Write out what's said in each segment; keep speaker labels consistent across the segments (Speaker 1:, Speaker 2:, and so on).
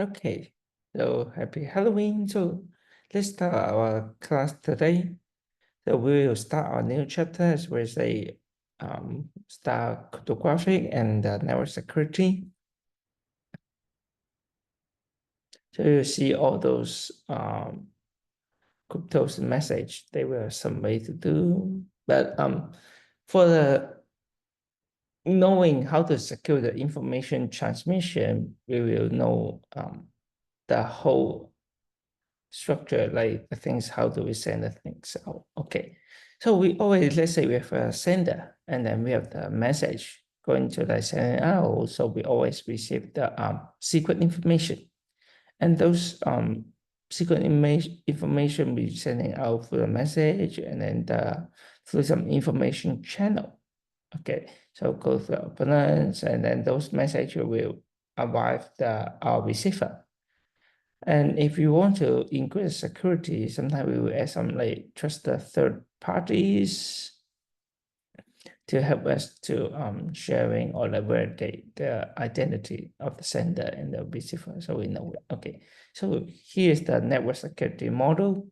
Speaker 1: Okay, so happy Halloween. So let's start our class today. So we will start our new chapter as we say start cryptographic and network security. So you see all those cryptos message, they were some way to do. But for the knowing how to secure the information transmission, we will know the whole structure, like the things, how do we send the things out? Okay, so we always, let's say we have a sender and then we have the message going to the sender out. So we always receive the secret information, and those secret information we sending out through the message and then through some information channel. Okay, so go through the opponents and then those messages will arrive our receiver. And if you want to increase security, sometimes we will add some like trusted third parties to help us to sharing or like validate the identity of the sender and the receiver. So we know, okay, so here's the network security model.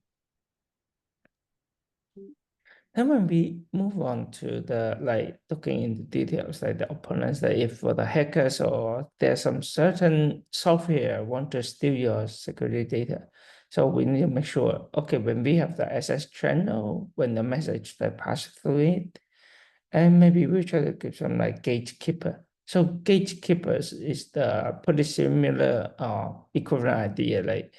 Speaker 1: Then when we move on to the like looking into details, like the opponents, that if for the hackers or there's some certain software want to steal your security data. So we need to make sure, okay, when we have the access channel, when the message that passes through it, and maybe we try to give some like gatekeeper. So gatekeepers is the pretty similar equivalent idea, like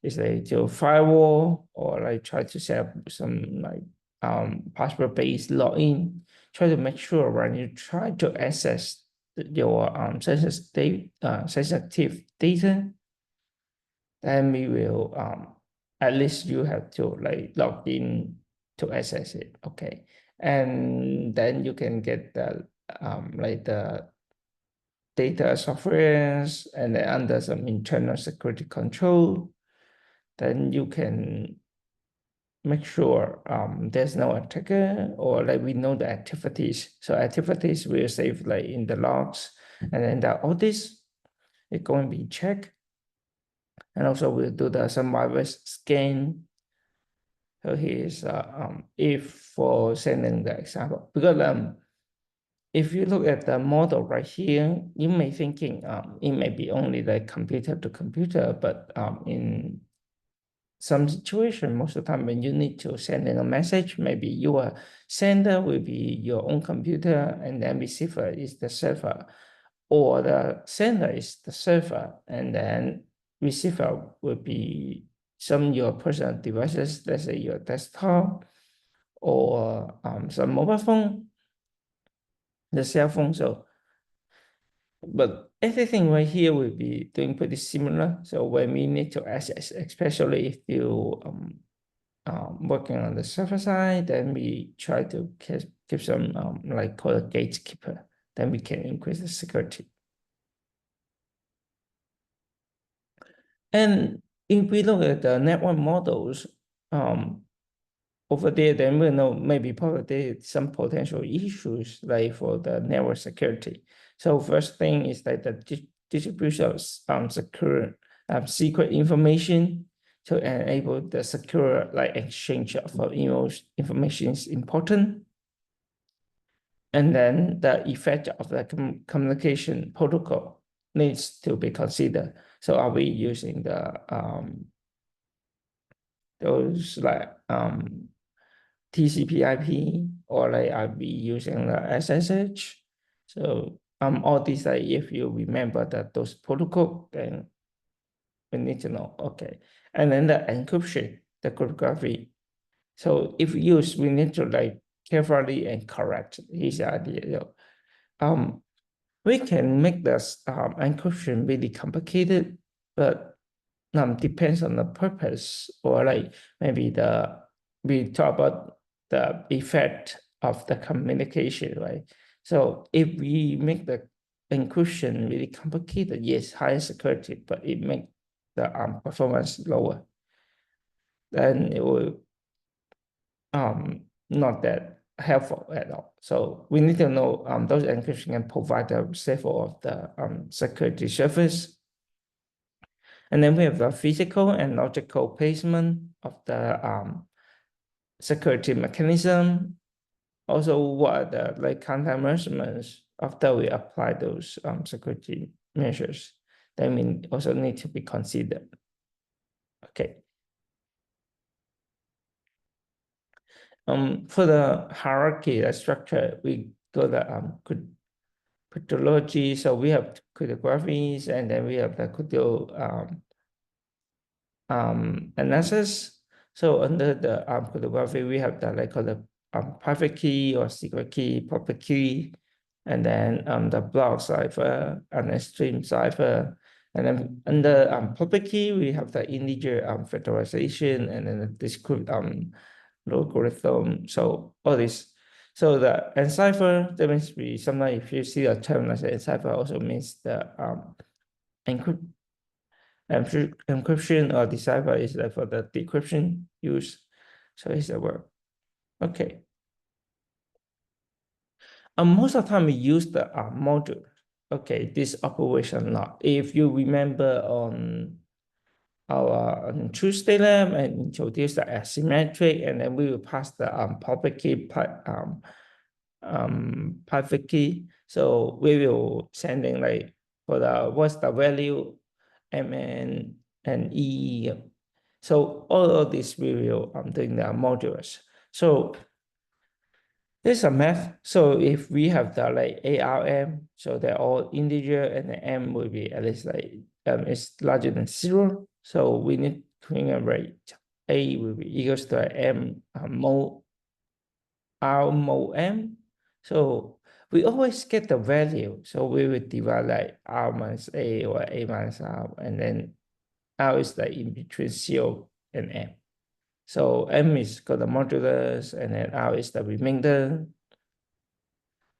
Speaker 1: it's like to firewall or like try to set up some like password-based login. Try to make sure when you try to access your sensitive data, then we will at least you have to like log in to access it. Okay, and then you can get the like the data softwares and then under some internal security control, then you can make sure there's no attacker, or like we know the activities. So activities will save like in the logs, and then all this is going to be checked. And also we'll do some virus scan. So here's if for sending the example, because if you look at the model right here, you may thinking it may be only like computer to computer, but in some situation, most of the time when you need to send in a message, maybe your sender will be your own computer and then receiver is the server, or the sender is the server and then receiver will be some your personal devices, let's say your desktop or some mobile phone, the cell phone. So, but everything right here will be doing pretty similar. So when we need to access, especially if you working on the server side, then we try to keep some like call a gatekeeper, then we can increase the security. And if we look at the network models over there, then we know maybe probably some potential issues like for the network security. So first thing is that the distribution of secure secret information to enable the secure like exchange of information is important. And then the effect of the communication protocol needs to be considered. So are we using the those like TCP/IP, or like are we using the SSH? So all these, like if you remember that those protocol, then we need to know. Okay, and then the encryption, the cryptography. So if used, we need to like carefully and correct his idea. We can make this encryption really complicated, but depends on the purpose, or like maybe we talk about the effect of the communication, right? So if we make the encryption really complicated, yes, higher security, but it make the performance lower, then it will not that helpful at all. So we need to know those encryption can provide the safer of the security service. And then we have the physical and logical placement of the security mechanism. Also, what are the like countermeasures after we apply those security measures? That mean also need to be considered. Okay. For the hierarchy, the structure, we go the cryptology. So we have cryptographies, and then we have the crypto analysis. So under the cryptography, we have the like called the private key or secret key, public key, and then the block cipher and the stream cipher. And then under public key, we have the integer factorization and then the discrete logarithm. So all this. So the cipher, that means we sometimes if you see a term like cipher also means the encrypt encryption or decipher is like for the decryption use. So it's a word. Okay. Most of the time we use the module. Okay, this operation lot. If you remember on our Tuesday lab and introduce the asymmetric, and then we will pass the public key private key. So we will sending like for the what's the value MN and E. So all of this we will doing the modules. So this is a math. So if we have the like ARM, so they're all integer and the M will be at least like it's larger than 0. So we need to enumerate A will be equals to M mod R mod M. So we always get the value. So we will divide like R minus A or A minus R, and then R is like in between 0 and M. So M is called the modulus, and then R is the remainder.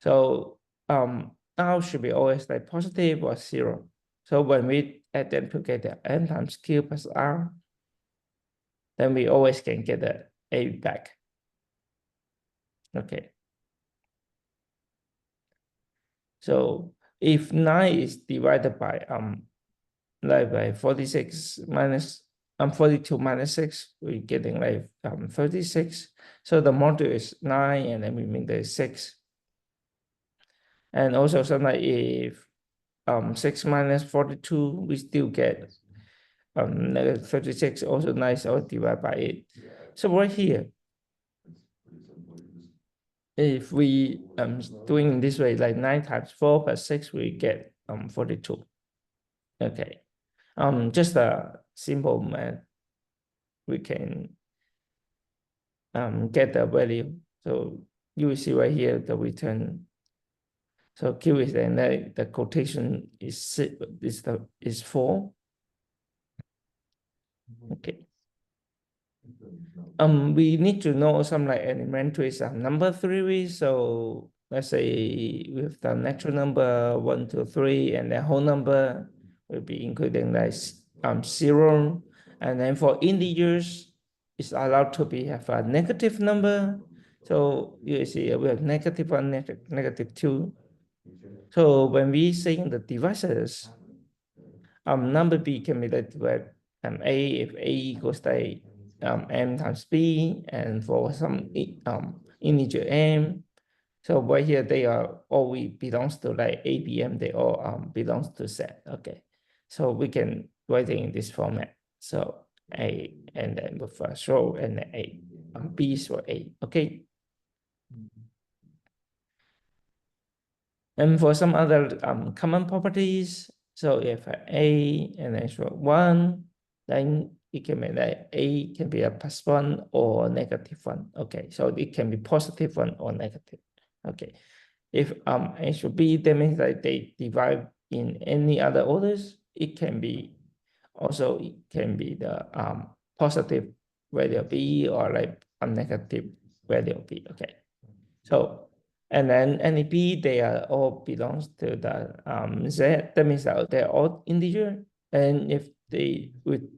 Speaker 1: So R should be always like positive or 0. So when we add them together, M times Q plus R, then we always can get the A back. Okay. So if 9 is divided by like by 46 minus 42 minus 6, we're getting like 36. So the module is 9 and then we make the 6. And also sometimes if 6 minus 42, we still get negative 36, also 9 is all divided by 8. So right here, if we doing this way, like 9 times 4 plus 6, we get 42. Okay. Just a simple math, we can get the value. So you will see right here the return. So Q is then the quotation is 4. Okay. We need to know some like elementary number theory. So let's say we have the natural number 1, 2, 3, and the whole number will be including like 0. And then for integers, it's allowed to be have a negative number. So you see we have -1, -2. So when we saying the devices, number B can be divided by A if A equals to M times B, and for some integer M. So right here they are all we belongs to like ABM, they all belongs to set. Okay. So we can write it in this format. So A and then with first row and then A. B is for A. Okay. And for some other common properties, so if A and then show 1, then it can be that A can be a +1 or -1. Okay, so it can be +1 or negative. Okay, if A should B, that means that they divide in any other orders. It can be also it can be the positive value of B or like a negative value of B. Okay, so and then NEP, they are all belongs to the Z. That means that they're all integer. And if they would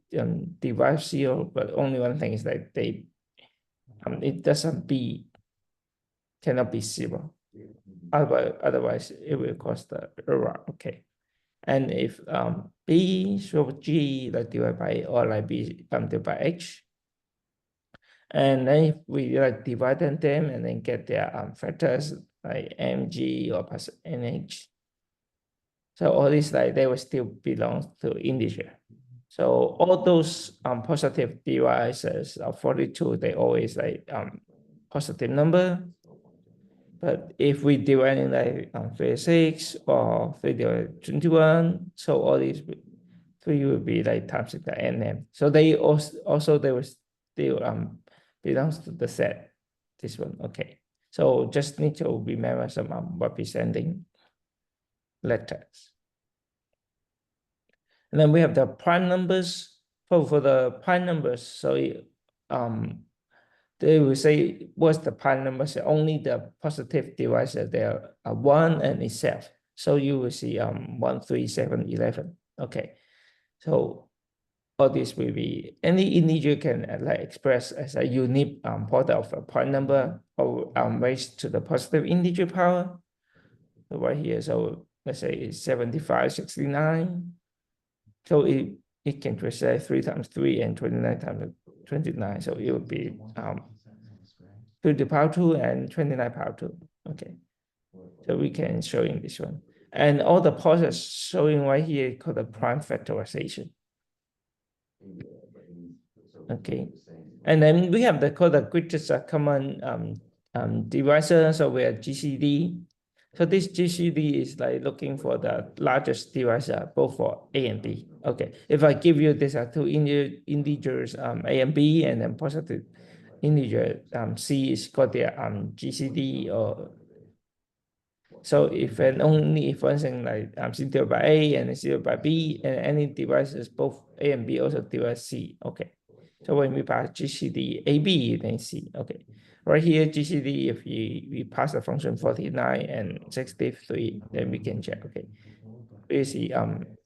Speaker 1: divide 0, but only one thing is that they it doesn't be cannot be 0. Otherwise it will cause the error. Okay. And if B so G like divided by or like B divided by H. And then if we like divide them and then get their factors like MG or plus NH. So all these like they will still belong to integer. So all those positive divisors of 42, they always like positive number. But if we divide in like 36 or 21, so all these three will be like times the NM. So they also they will still belongs to the set. This one, okay. So just need to remember some representing letters. And then we have the prime numbers. For the prime numbers, so they will say what's the prime numbers? Only the positive divisor there are one and itself. So you will see 1, 3, 7, 11. Okay. So all this will be any integer can like express as a unique product of a prime number or raised to the positive integer power. So right here, so let's say it's 75, 69. So it can translate 3 times 3 and 29 times 29. So it would be 2 to the power 2 and 29 power 2. Okay. So we can show in this one. And all the process showing right here called the prime factorization. Okay. And then we have the called the greatest common divisor. So we have GCD. So this GCD is like looking for the largest divisor both for A and B. Okay. If I give you these are two integers A and B and then positive integer C is called the GCD or so if and only if one thing like C divided by A and C divided by B and any devices both A and B also divide C. Okay. So when we pass GCD AB then C. Okay. Right here GCD if we pass the function 49 and 63 then we can check. Okay. We see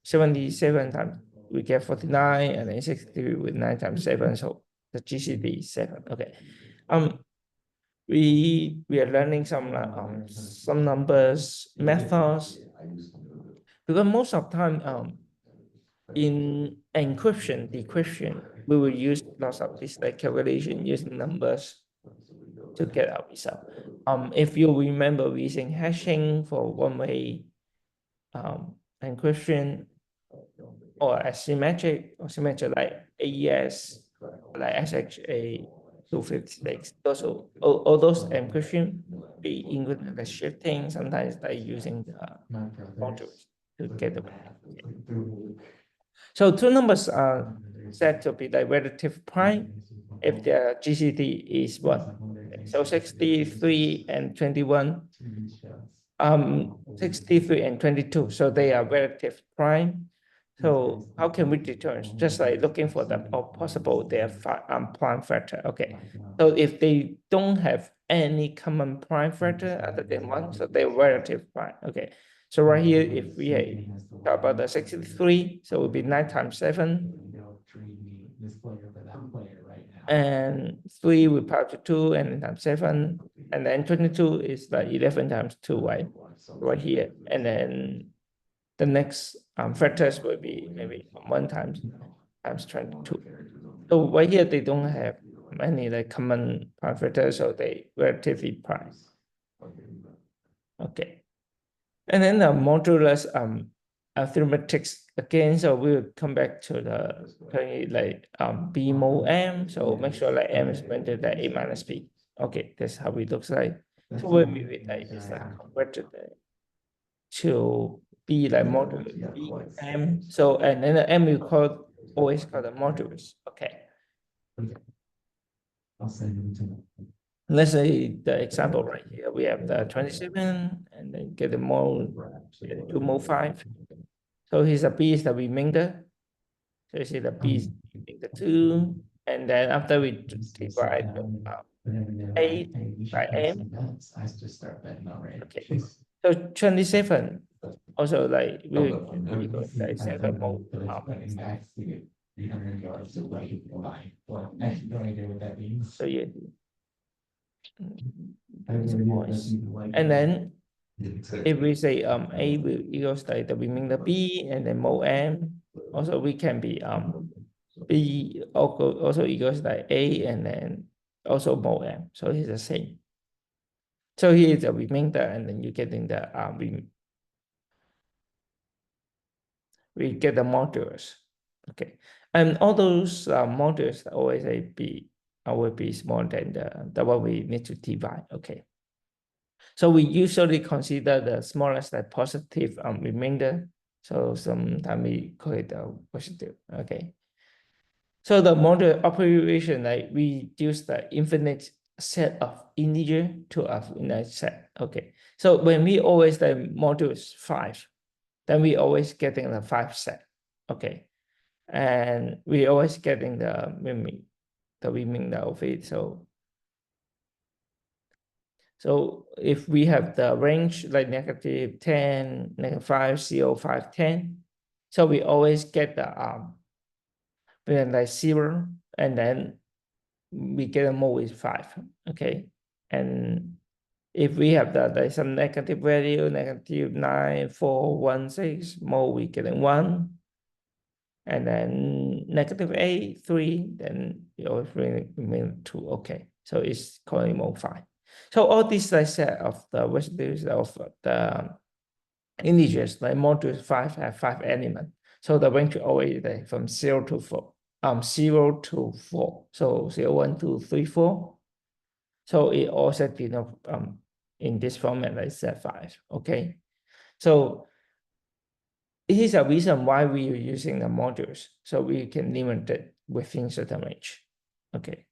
Speaker 1: 77 times we get 49 and then 63 with 9 times 7 so the GCD is 7. Okay. We are learning some numbers methods because most of the time in encryption decryption we will use lots of this like calculation using numbers to get our result. If you remember using hashing for one-way encryption or asymmetric or symmetric like AES like SHA 256. Also, all those encryption be include the shifting, sometimes like using the modules to get the value. So two numbers are said to be like relative prime if their GCD is 1. Okay. So 63 and 21, 63 and 22, so they are relative prime. So how can we determine? Just like looking for the possible their prime factor. Okay. So if they don't have any common prime factor other than 1, so they're relative prime. Okay. So right here, if we talk about the 63, so it would be 9 times 7. And 3 with power to 2 and then times 7. And then 22 is like 11 times 2, right here. And then the next factors will be maybe 1 times 22. So right here, they don't have any like common prime factors, so they relatively prime. Okay. And then the modulus arithmetics again, so we'll come back to the like B mod M. So make sure like M is printed like A minus B. Okay, that's how it looks like. So when we like it's like converted to be like modulus B M. So and then the M we call always call the modulus. Okay. Let's say the example right here, we have the 27 and then get the mode, do mode 5. So here's a B is the remainder. So you see the B is the 2. And then after we divide A by M. Okay. So 27 also like we will like 7 mode. So yeah, and then If we say A will equals like the remainder B and then mode M, also we can be B also equals like A and then also mode M. So it's the same. So here is the remainder, and then you getting the we get the modules. Okay, and all those modules always will be smaller than the one we need to divide. Okay, so we usually consider the smallest like positive remainder. So sometimes we call it positive. Okay, so the module operation, like we use the infinite set of integer to a finite set. Okay, so when we always the module is 5, then we always getting the 5 set. Okay, and we always getting the remainder of it. So if we have the range like -10, -5, 0, 5, 10, so we always get the when like 0, and then we get a mode with 5. Okay, and if we have the like some negative value, -9, 4, 1, 6, mode we get a 1, and then -8, 3, then you always remain 2. Okay, so it's calling mode 5. So all these like set of the residues of the integers, like module 5 have 5 elements. So the range always like from 0 to 4. 0 to 4. So 0, 1, 2, 3, 4. So it also denote in this format like Z5. Okay. So it is a reason why we are using the modules. So we can limit it within certain range. Okay.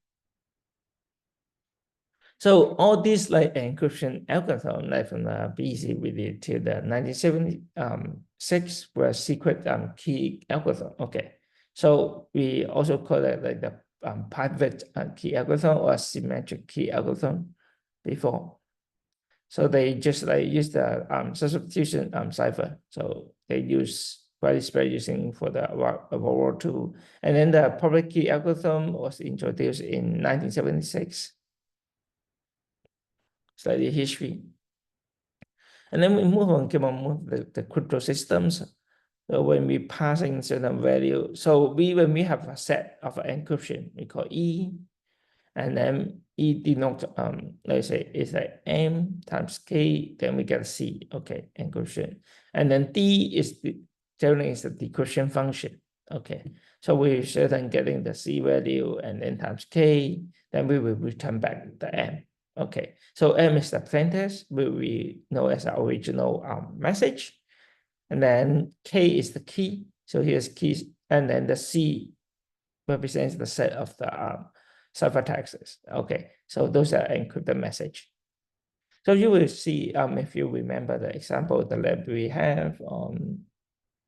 Speaker 1: So all these like encryption algorithm, like from the BC really to the 1976 were secret key algorithm. Okay. So we also call it like the private key algorithm or symmetric key algorithm before. So they just like use the substitution cipher. So they use widespread using for the World War II. And then the public key algorithm was introduced in 1976. Study history. And then we move on, keep on move the crypto systems. So when we passing certain value, so when we have a set of encryption, we call E, and then E denotes let's say it's like M times K, then we get C. Okay, encryption. And then D is generally is the decryption function. Okay, so we certain getting the C value and then times K, then we will return back the M. Okay, so M is the plaintext, we know as our original message, and then K is the key. So here's keys, and then the C represents the set of the ciphertexts. Okay, so those are encrypted message. So you will see, if you remember the example, the lab we have on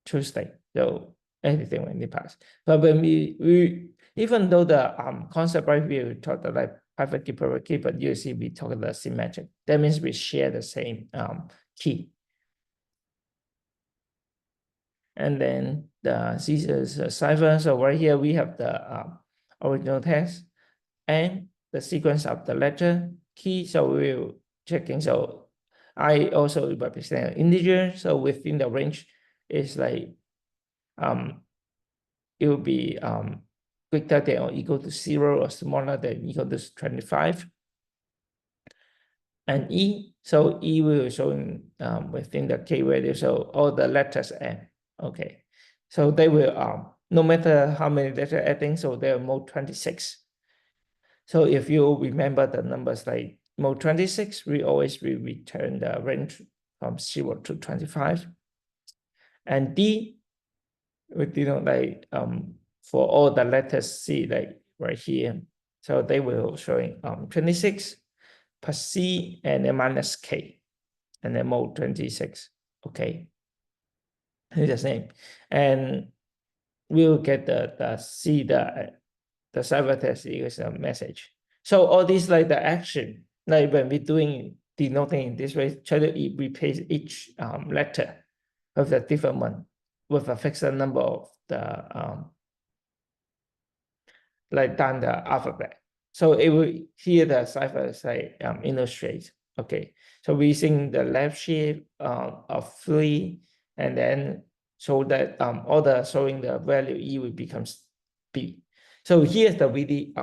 Speaker 1: Tuesday. So anything in the past. But when we even though the concept right here we talk about like private key, public key, but you see we talk about symmetric. That means we share the same key. And then the CSCI cipher. So right here we have the original text and the sequence of the letter key. So we'll checking. So I also represent integer. So within the range is like it will be greater than or equal to 0 or smaller than equal to 25. And E, so E will showing within the K value. So all the letters M. Okay. So they will no matter how many letters adding, so they are mode 26. So if you remember the numbers like mode 26, we always return the range from 0 to 25. And D, we denote like for all the letters C, like right here. So they will showing 26 plus C and then minus K, and then mode 26. Okay, it's the same. And we'll get the C, the ciphertext equals a message. So all these like the action, like when we're doing denoting in this way, try to replace each letter with a different one with a fixed number of the like down the alphabet. So it will here the cipher say illustrate. Okay, so we're using the left shift of 3, and then so that order showing the value E will becomes B. So here's the really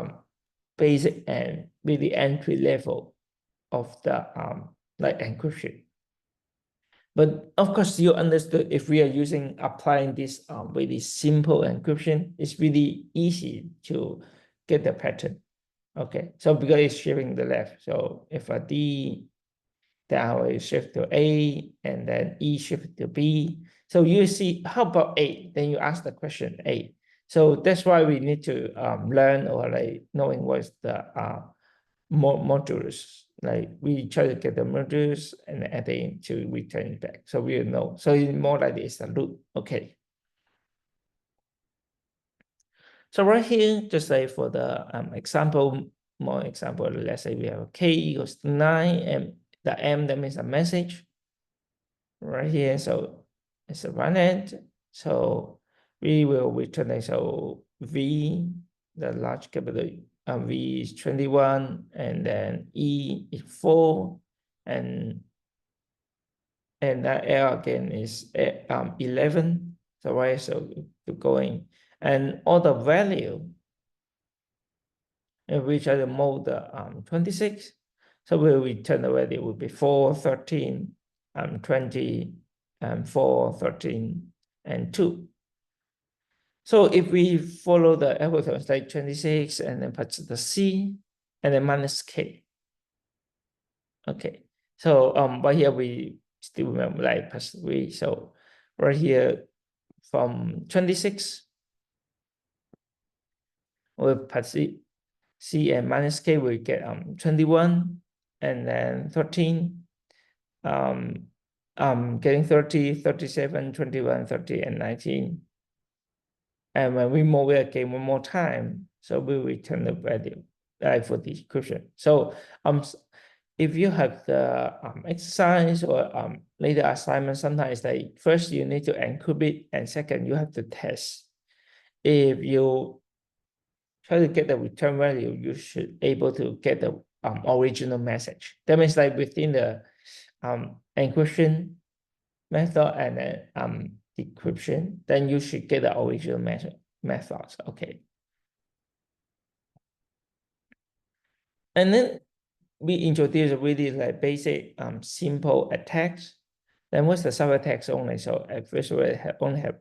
Speaker 1: basic and really entry level of the like encryption. But of course, you understood if we are applying this really simple encryption, it's really easy to get the pattern. Okay, so because it's shifting the left, so if a D, then I will shift to A, and then E shift to B. So you see, how about A? Then you ask the question A. So that's why we need to learn or like knowing what's the modules. Like we try to get the modules and add it to return it back. So we know. So it's more like it's a loop. Okay. So right here, just like for the example, more example, let's say we have K equals to 9, and the M, that means a message right here. So it's a run end. So we will return it. So V, the large capital V is 21, and then E is 4, and that L again is 11. So right, so keep going, and all the value which are the mode 26. So we'll return the value will be 4, 13, 20, 4, 13, and 2. So if we follow the algorithms like 26 and then put the C and then minus K. Okay. So but here we still remember like plus 3. So right here from 26 with plus C and minus K, we get 21, and then 13, getting 30, 37, 21, 30, and 19. And when we move it again one more time, so we return the value for the equation. So if you have the exercise or later assignment, sometimes like first you need to encrypt it, and second you have to test. If you try to get the return value, you should able to get the original message. That means like within the encryption method and then decryption, then you should get the original methods. Okay. And then we introduce really like basic simple attacks. Then what's the ciphertext only? So at first we only have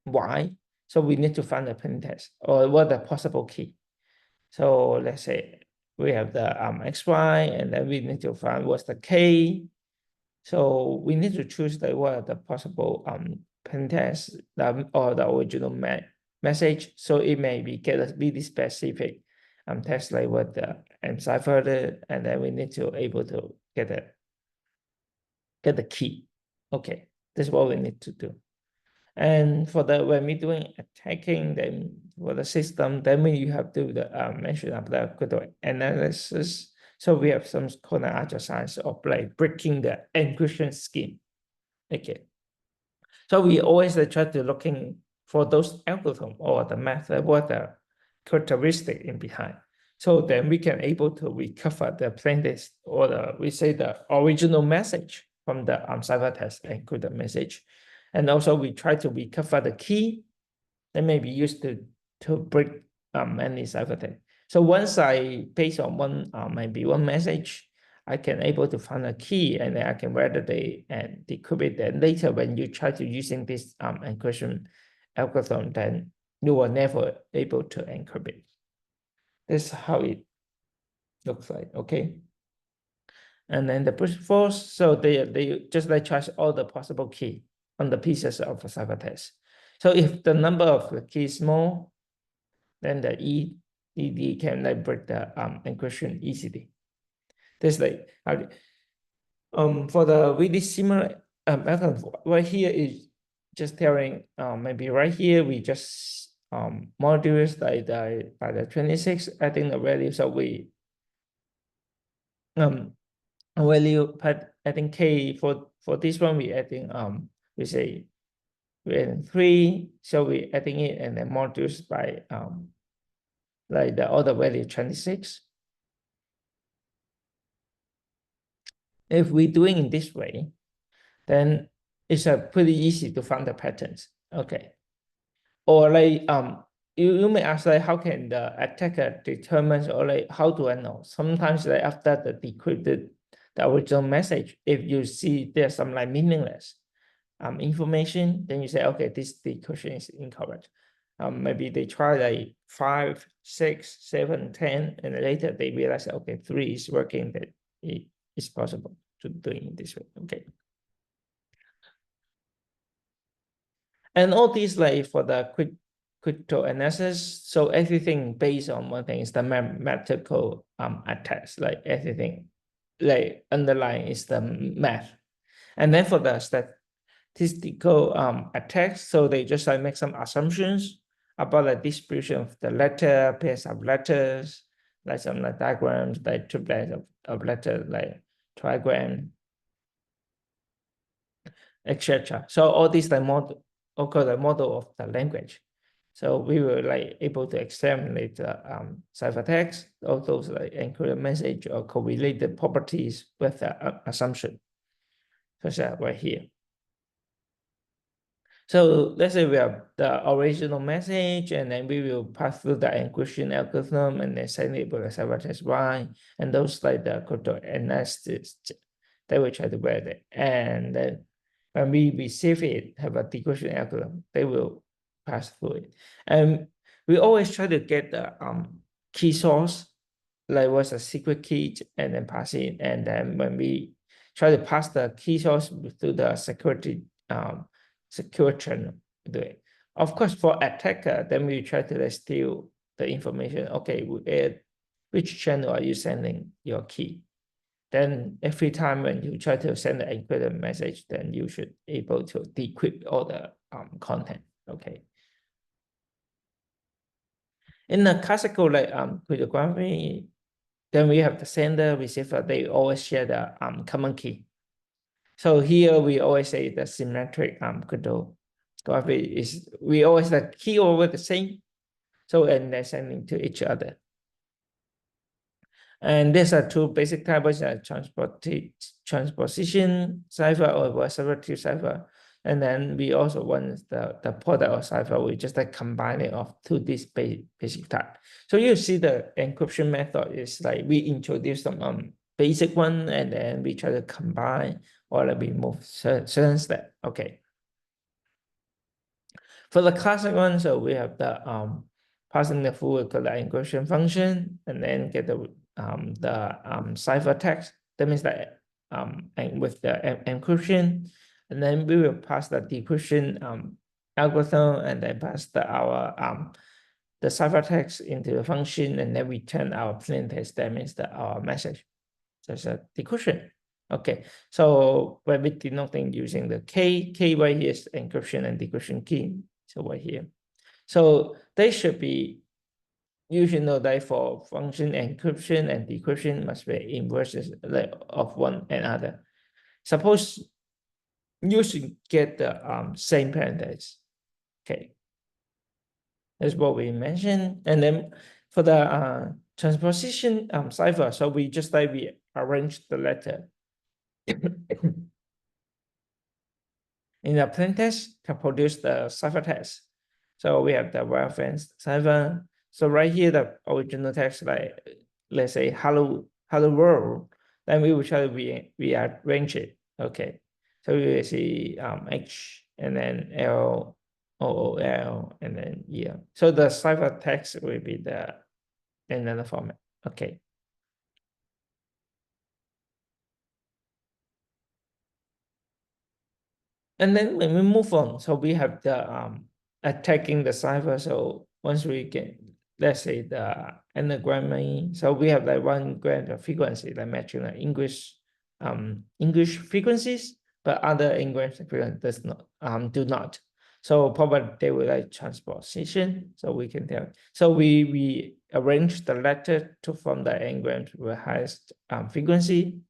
Speaker 1: Y. So we need to find the plain text or what the possible key. So let's say we have the XY, and then we need to find what's the K. So we need to choose the what are the possible plain text or the original message. So it may be get a really specific text like what the cipher, and then we need to able to get the key. Okay, this is what we need to do. And for the when we're doing attacking, then for the system, then you have to mention of the crypto analysis. So we have some kind of exercise of like breaking the encryption scheme. Okay. So we always try to looking for those algorithm or the method, what the characteristic in behind. So then we can able to recover the plain text or we say the original message from the ciphertext encrypted message. And also we try to recover the key that may be used to break any ciphertext. So once I based on one maybe one message, I can able to find a key, and then I can validate and decrypt it. Then later when you try to using this encryption algorithm, then you were never able to encrypt it. This is how it looks like. Okay. And then the brute force, so they just like trash all the possible key on the pieces of a ciphertext. So if the number of the keys is small, then the EDD can like break the encryption easily. This like for the really similar method right here is just telling maybe right here we just modules like by the 26 adding the value, so we value put adding K for this one we adding we say we're adding 3, so we adding it and then modules by like the other value 26. If we're doing in this way, then it's pretty easy to find the patterns. Okay. Or like you may ask like how can the attacker determine, or like how do I know? Sometimes like after the decrypted the original message, if you see there's some like meaningless information, then you say, okay, this decryption is incorrect. Maybe they try like 5, 6, 7, 10, and later they realize, okay, 3 is working, that it is possible to do it this way. Okay. And all these like for the crypto analysis, so everything based on one thing is the mathematical attacks, like everything like underlying is the math. And then for the statistical attacks, so they just like make some assumptions about the distribution of the letter, pairs of letters, like some like diagrams, like triplets of letters, like trigram, etc. So all these like model, okay, the model of the language. So we were like able to examine the ciphertext, all those like encrypted message or correlated properties with the assumption, such as right here. So let's say we have the original message, and then we will pass through the encryption algorithm and then send it with a ciphertext Y, and those like the cryptanalysts, they will try to read it. And then when we receive it, have a decryption algorithm, they will pass through it. And we always try to get the key source, like what's a secret key, and then pass it. And then when we try to pass the key source through the security secure channel, do it. Of course, for attacker, then we try to steal the information. Okay, which channel are you sending your key? Then every time when you try to send an encrypted message, then you should able to decrypt all the content. Okay. In the classical like cryptography, then we have the sender, receiver, they always share the common key. So here we always say the symmetric cryptography is, we always the key over the same. So, and they're sending to each other. And these are two basic types of transposition cipher or associative cipher. And then we also want the product of cipher, we just like combine it of two these basic type. So you see the encryption method is like we introduce some basic one, and then we try to combine or like we move certain step. Okay. For the classic one, so we have the passing the full to the encryption function, and then get the ciphertext. That means that and with the encryption, and then we will pass the decryption algorithm, and then pass the ciphertext into the function, and then return our plain text. That means that our message. There's a decryption. Okay, so when we denoting using the K right here is encryption and decryption key. So right here. So they should be, you should know that for function encryption and decryption must be inverses of one another. Suppose you should get the same parentheses. Okay, that's what we mentioned. And then for the transposition cipher, so we just like we arrange the letter in a plain text to produce the ciphertext. So we have the reference cipher. So right here, the original text, like let's say hello world, then we will try to rearrange it. Okay. So you will see H and then L, OOL, and then yeah. So the ciphertext will be the another format. Okay. And then when we move on, so we have the attacking the cipher. So once we get, let's say the anagram, so we have like 1 gram of frequency, like matching like English frequencies, but other English frequencies does not do not. So probably they will like transposition. So we can tell. So we arrange the letter to form the anagram with highest frequency.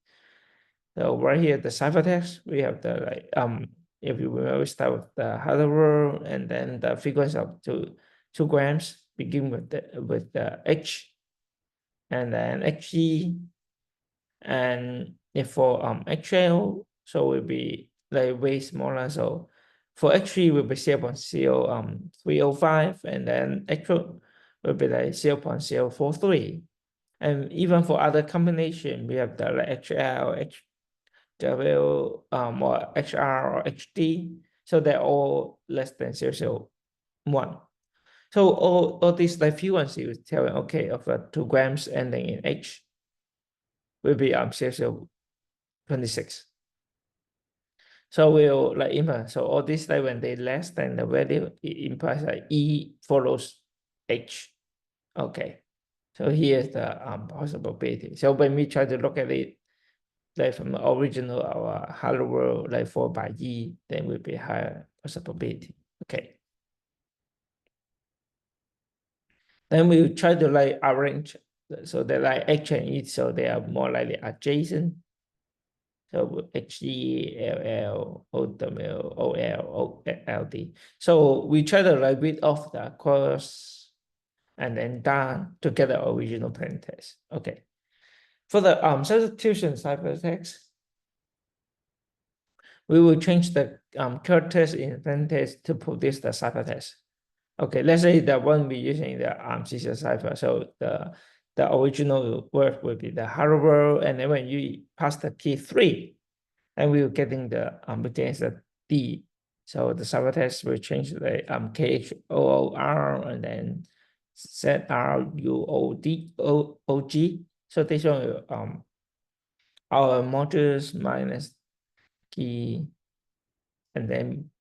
Speaker 1: So right here, the ciphertext, we have the like if you will, we start with the hello world, and then the frequency of 2 grams begin with the H, and then HE, and if for HL, so will be like way smaller. So for H3 will be 0.0305, and then HL will be like 0.043. And even for other combination, we have the like HL, HW, or HR or HD. So they're all less than 0.001. So all these like frequency was telling, okay, of 2 grams ending in H will be 0.026. So we'll like implement. So all this like when they less than the value, it implies like E follows H. Okay. So here's the possibility. So when we try to look at it, like from the original our hello world, like 4 by E, then will be higher possibility. Okay. Then we try to like arrange so they like H and E, so they are more likely adjacent. So HG, LL, OW, OL, OLD. So we try to like read off the course and then down to get the original plain text. Okay. For the substitution ciphertext, we will change the characters in plain text to produce the ciphertext. Okay, let's say the one we're using the CSCI cipher. So the original word will be the hello world, and then when you pass the key 3, and we are getting the as a D. So the ciphertext will change the KHOOR and then ZRUODOG. So this one will our modules minus key, and then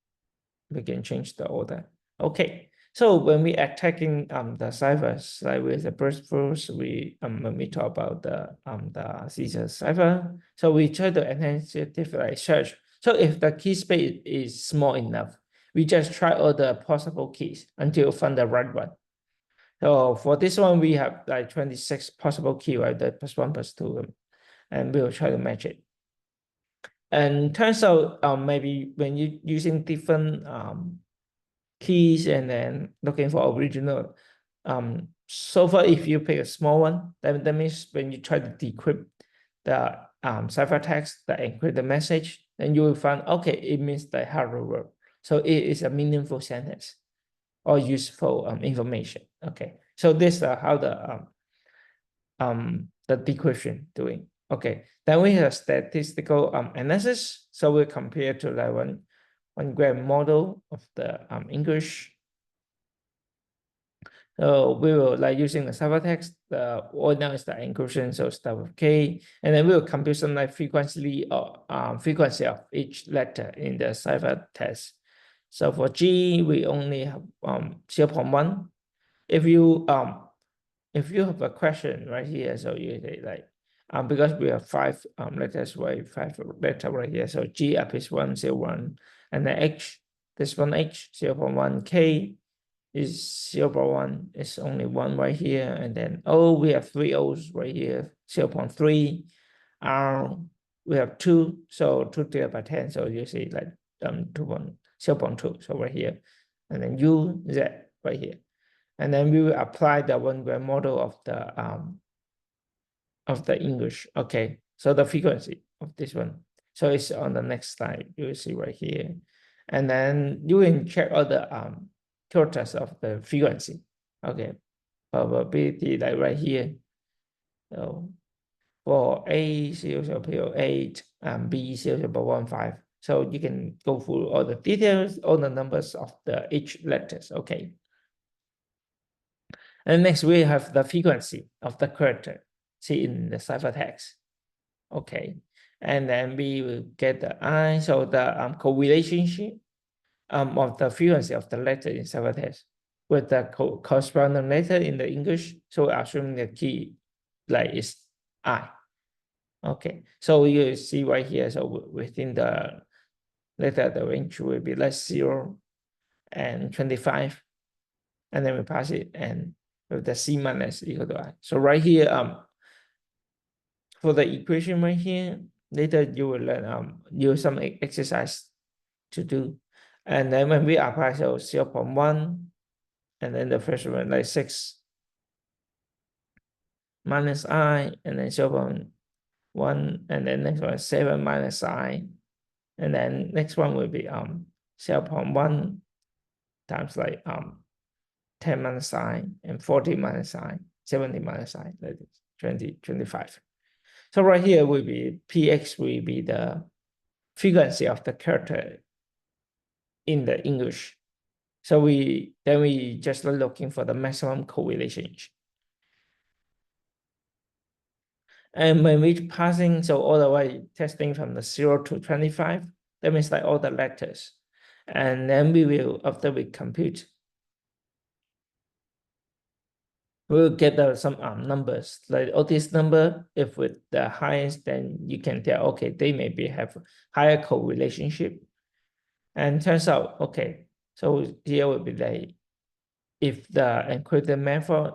Speaker 1: we can change the order. Okay. So when we attacking the ciphers, like with the first when we talk about the CSCI cipher, so we try to enhance it like search. So if the key space is small enough, we just try all the possible keys until find the right one. So for this one, we have like 26 possible key, right? The +1 +2, and we'll try to match it. And turns out maybe when you using different keys and then looking for original. So far, if you pick a small one, that means when you try to decrypt the ciphertext that encrypt the message, then you will find, okay, it means the hello world. So it is a meaningful sentence or useful information. Okay, so this is how the decryption doing. Okay, then we have statistical analysis. So we compare to like one gram model of the English. So we will like using the ciphertext, all now is the encryption, so start with K, and then we will compute some like frequency or frequency of each letter in the ciphertext. So for G, we only have 0.1. If you have a question right here, so you say like because we have 5 letters, right? 5 letter right here. So G up is 101, and then H, this one H 0.1, K is 0.1, it's only 1 right here, and then O, we have 3 O's right here, 0.3. R, we have 2, so 2 divided by 10, so you see like 0.2, so right here, and then U, Z right here, and then we will apply the 1 gram model of the English. Okay, so the frequency of this one, so it's on the next slide, you will see right here, and then you can check all the characters of the frequency. Okay, probability like right here. So for A 0.08 and B 0.15. So you can go through all the details, all the numbers of each letters. Okay. And next we have the frequency of the character, see in the ciphertext. Okay. And then we will get the I, so the correlationship of the frequency of the letter in ciphertext with the corresponding letter in the English. So assuming the key like is I. Okay, so you see right here, so within the letter, the range will be less 0 and 25, and then we pass it and with the C minus equal to I. So right here, for the equation right here, later you will learn use some exercise to do. And then when we apply, so 0.1, and then the first one like 6 minus I, and then 0. 1, and then next one is 7 minus I, and then next one will be 0.1 times like 10 minus I, and 40 minus I, 70 minus I, that is 20, 25. So right here will be px will be the frequency of the character in the English. So we just looking for the maximum correlation. And when we passing, so all the way testing from the 0 to 25, that means like all the letters. And then we will, after we compute, we'll get some numbers. Like all these number, if with the highest, then you can tell, okay, they maybe have higher correlationship. And turns out, okay, so here will be like, if the encrypted method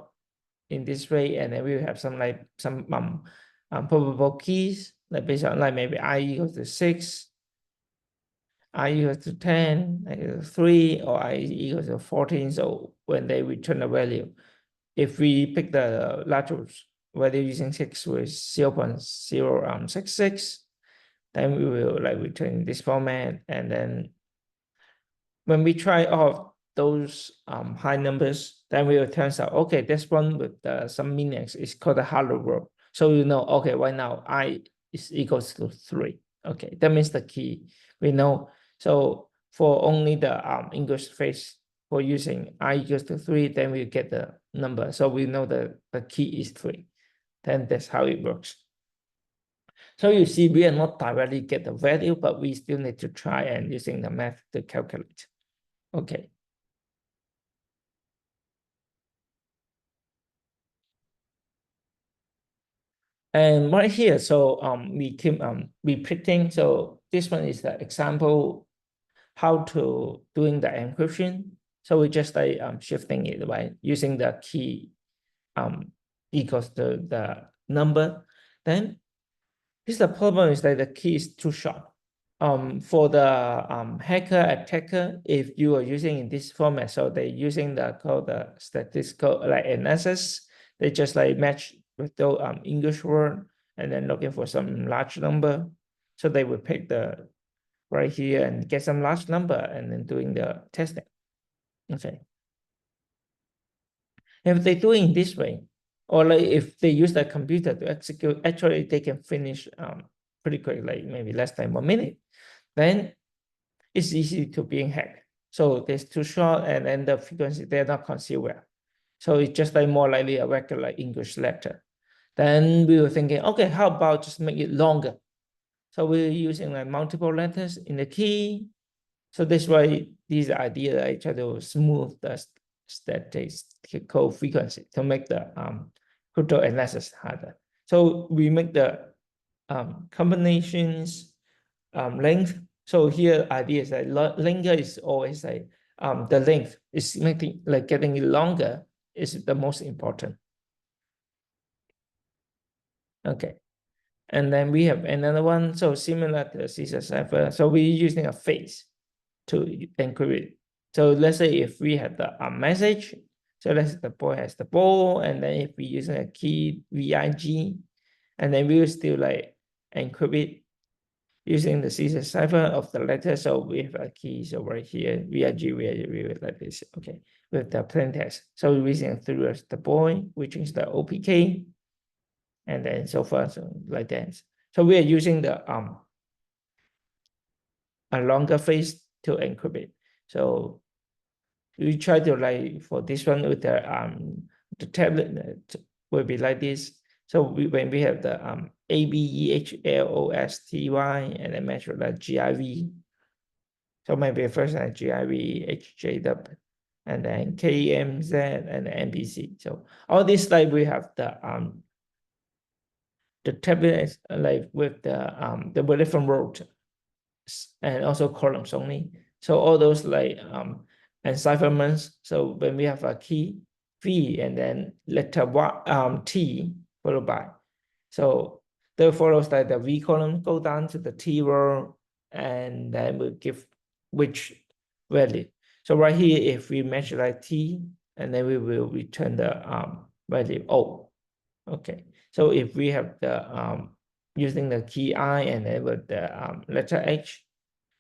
Speaker 1: in this way, and then we have some like some probable keys, like based on like maybe I equals to 6, I equals to 10, I equals to 3, or I equals to 14. So when they return the value, if we pick the largest value using 6 with 0.066, then we will like return this format. And then when we try all those high numbers, then we will turn out, okay, this one with some meanings is called a hello world. So you know, okay, right now I is equals to 3. Okay, that means the key we know. So for only the English phrase for using I equals to 3, then we get the number. So we know that the key is 3. Then that's how it works. So you see, we are not directly get the value, but we still need to try and using the math to calculate. Okay. And right here, so we keep repeating. So this one is the example how to doing the encryption. So we just like shifting it, right, using the key equals to the number. Then this the problem is that the key is too short. For the hacker attacker, if you are using in this format, so they're using the called the statistical like analysis, they just like match with the English word and then looking for some large number. So they will pick the right here and get some large number and then doing the testing. Okay. If they do it this way, or like if they use the computer to execute, actually they can finish pretty quick, like maybe less than 1 minute. Then it's easy to being hacked. So it's too short, and then the frequency they're not concealed well. So it's just like more likely a regular English letter. Then we were thinking, okay, how about just make it longer? So we're using like multiple letters in the key. So that's why this idea I try to smooth the statistical frequency to make the crypto analysis harder. So we make the combinations length. So here idea is that longer is always like the length is making like getting it longer is the most important. Okay. And then we have another one. So similar to CSCI cipher. So we're using a phrase to encrypt it. So let's say if we have the message, so let's say the boy has the ball, and then if we using a key VIG, and then we will still like encrypt it using the CSCI cipher of the letter. So we have a key, so right here, VIG, like this, okay, with the plain text. So we're using through the boy, which is the OPK, and then so far, so like that. So we are using the a longer phrase to encrypt it. So we try to like for this one with the tablet will be like this. So when we have the ABEHLOSTY and then measure the GIV. So maybe first GIV, HJW, and then KMZ and MPC. So all this like we have the tablet like with the different rows and also columns only. So all those like encipherments. So when we have a key V and then letter T followed by. So that follows that the V column go down to the T row and then we give which value. So right here, if we measure like T, and then we will return the value O. Okay. So if we have the using the key I and then with the letter H.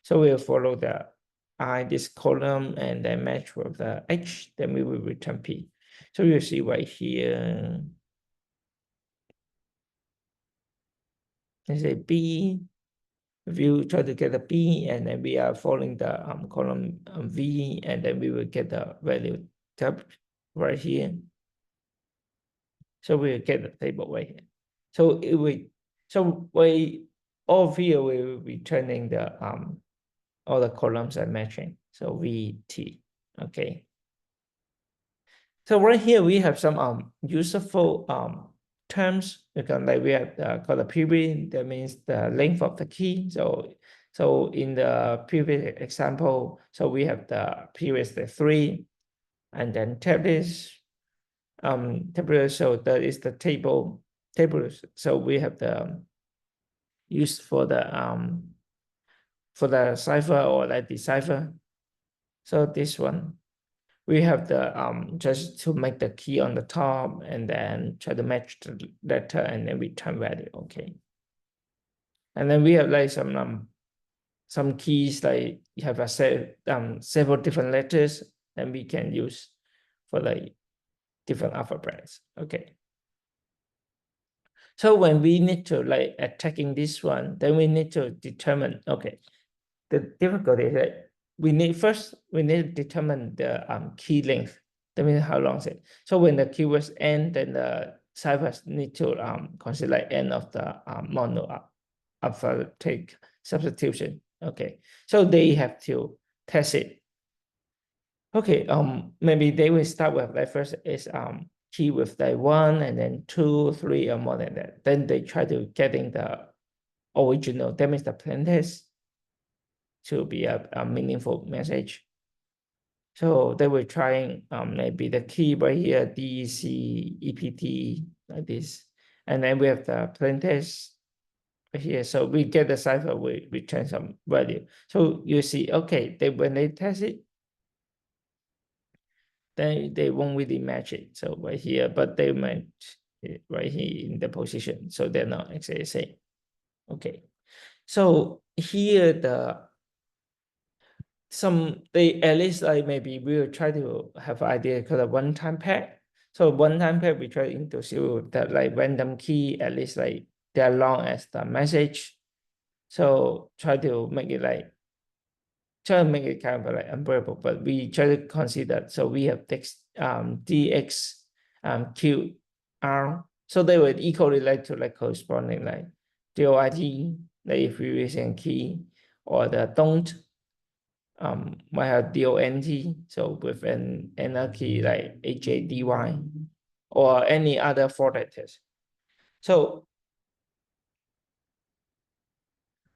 Speaker 1: So we'll follow the I, this column, and then match with the H, then we will return P. So you'll see right here, let's say B. If you try to get a B, and then we are following the column V, and then we will get the value tab right here. So we'll get the table right here. So it will, so we all here we will be returning the all the columns are matching. So VT. Okay. So right here we have some useful terms. Because like we have called a period, that means the length of the key. So in the previous example, so we have the period the 3, and then tables. So that is the tables. So we have the used for the cipher or like the cipher. So this one, we have the just to make the key on the top and then try to match the letter and then return value. Okay. And then we have like some keys, like you have a several different letters, and we can use for like different alphabets. Okay. So when we need to like attacking this one, then we need to determine, okay, the difficulty is that we need to determine the key length. That means how long is it. So when the keywords end, then the ciphers need to consider like end of the mono alphabetic substitution. Okay, so they have to test it. Okay, maybe they will start with like first is key with like 1 and then 2, 3 or more than that. Then they try to getting the original, that means the plain text to be a meaningful message. So they were trying maybe the key right here, D, C, EPT, like this. And then we have the plain text here. So we get the cipher, we return some value. So you see, okay, when they test it, then they won't really match it. So right here, but they match it right here in the position. So they're not exactly the same. Okay. So here they at least like maybe we will try to have an idea called a one-time pack. So one-time pack we try to introduce that like random key at least like they're long as the message. So try to make it kind of like unbearable, but we try to consider. So we have text DX Q R. So they would equally like to like corresponding like DOIT, like if we're using key, or the don't might have DONT, so with an another key like HADY or any other four letters. So